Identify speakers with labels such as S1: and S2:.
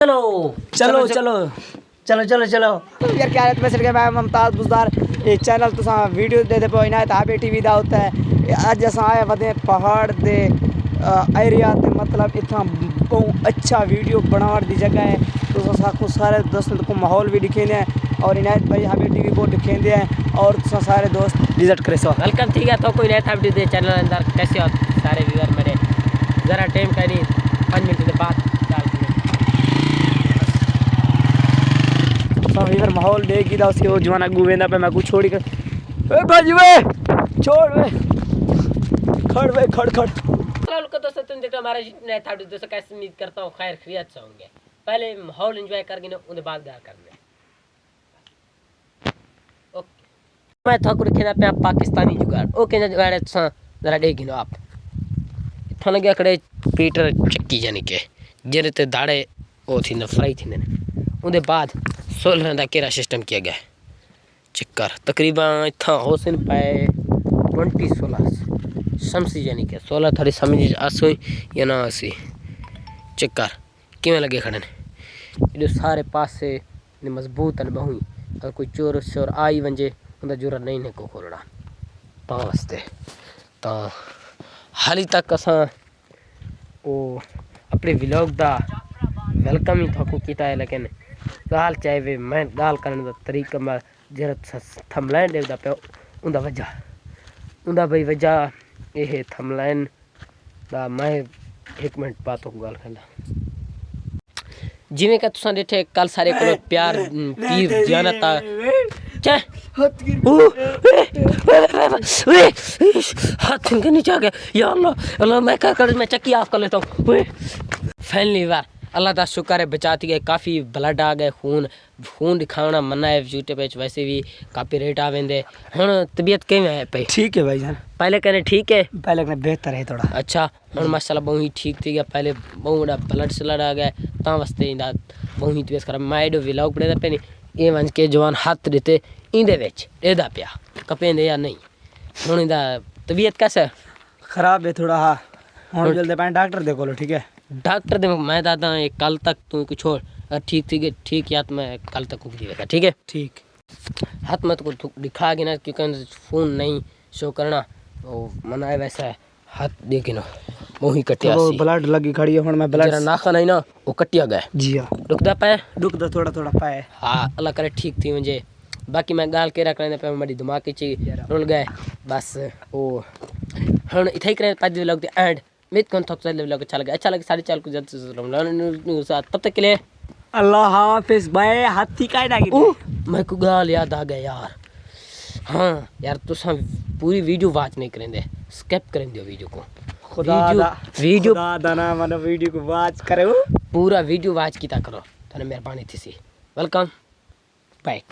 S1: चलो
S2: चलो चलो
S1: चलो चलो चलो
S2: यार क्या है तुम्हें मैं मुमताज गुजदार ये चैनल तुसा वीडियो दे पे इनायत हाबे टीवी दा होता है अज अस आए वदे पहाड़ दे एरिया ते मतलब इतना बहुत अच्छा वीडियो बनाने दी जगह है तो साकू सारे दोस्तों को माहौल भी दिखेंदे हैं और इनायत भाई हाबे टीवी को दिखेंदे हैं और तुसा सारे दोस्त विजिट करे सो
S1: वेलकम। ठीक है तो कोई इनायत हाबे टीवी चैनल अंदर कैसे हो सारे व्यूअर मेरे ज़रा टाइम का नहीं 5 मिनट के बाद
S2: सब इधर माहौल देख दा उसके वो जवाना गुवेंदा पे मैं कुछ छोड़ी कर ए भाजी वे छोड़ वे खड़
S1: को दोस्तों तुम देखो हमारे इनायत हाबे दोस्तों कैसे उम्मीद करता हूँ खैर खैरियत से होंगे। पहले माहौल एंजॉय करके ना उसके बाद गार करने ओके मैं था कुछ खेना पे पाकिस्तानी जुगाड़ ओके जुगाड़ है जरा देख गिनो आप इतना लगे अकड़े पीटर चक्की जानी के जेरे ते दाड़े ओ थी न फ्राई थी ने उसके बाद 16 का केरा सिस्टम किया गया चक्कर तकरीबन इतना होसन पाए 20 शमसी यानी कि 16 थोड़ी समझ आसो या ना आसी चक्कर किमें लगे खड़े ने सारे पास से मजबूत अन बहु अगर कोई चोर शोर आई वंजे उनका जुरा नहीं ने को खोलना ता वास्ते तो हाली तक असा वो अपने व्लॉग दा वेलकम ही थको किया है लेकिन गाल चाहे वे मैं गाल करने का तरीका मैं जरा थमलाइन देखता पे उनका वजह भाई वजह ये थमलाइन दा मैं 1 मिनट बात को गाल करना जिमें का तुसा देखे कल सारे को प्यार पीर जानता चे हाथ के नीचे आ गया या अल्लाह मैं क्या कर मैं चक्की ऑफ कर लेता हूँ फैनली बार अल्लाह का शुक्र है बचाती गए काफ़ी ब्लड आ गए खून दिखाना मना है यूट्यूब पे वैसे भी कॉपीराइट आवेंदे हुन तबीयत किवें है पे
S2: ठीक है भाईजान
S1: पहले कहने ठीक है
S2: पहले कहने बेहतर है थोड़ा
S1: अच्छा हुन माशाल्लाह बहुत ही ठीक थी गया पहले बहुत बड़ा ब्लड स्लड आ गया ता वास्ते इंदा बहुत ही तबीयत खराब मैं व्लॉग पड़े पे नहीं ये वंज के जवान हाथ देते इंदे विच एदा पिया कपेंदे या नहीं हुन इंदा तबीयत कैसा
S2: खराब है थोड़ा हाँ हुन जल्दी पाए डॉक्टर देखो लो ठीक है
S1: डॉक्टर दे मैं दादा कल तक तू कुछ छोड़ अगर ठीक थी गई ठीक या तो मैं कल तक कुछ दिखेगा ठीक है
S2: ठीक
S1: हाथ मत को दिखा के ना क्योंकि फोन नहीं शो करना वो मना है वैसा है हाथ देखे ना वो ही कटिया
S2: तो ब्लड लगी खड़ी है मैं ब्लड
S1: नाखा नहीं ना वो कटिया गया
S2: जी हाँ
S1: रुकदा पाए
S2: रुकदा थोड़ा पाए
S1: हाँ अल्लाह करे ठीक थी मुझे बाकी मैं गाल के रख लेने पे मेरी दिमाग की रुल गए बस वो हम इतना ही करें 5 लोग एंड मित कौन थक चल लोग अच्छा लगे 4:30 को जब तब तक के लिए
S2: अल्लाह हाफिज भाई हाथी का डागी
S1: मैं को गाल याद आ गया यार हाँ यार तो पूरी वीडियो वॉच नहीं करेंगे स्किप करेंगे वीडियो को वीडियो
S2: दाना मानो वीडियो को वॉच करे
S1: पूरा वीडियो वॉच किया करो थाने मेहरबानी थी सी वेलकम बैक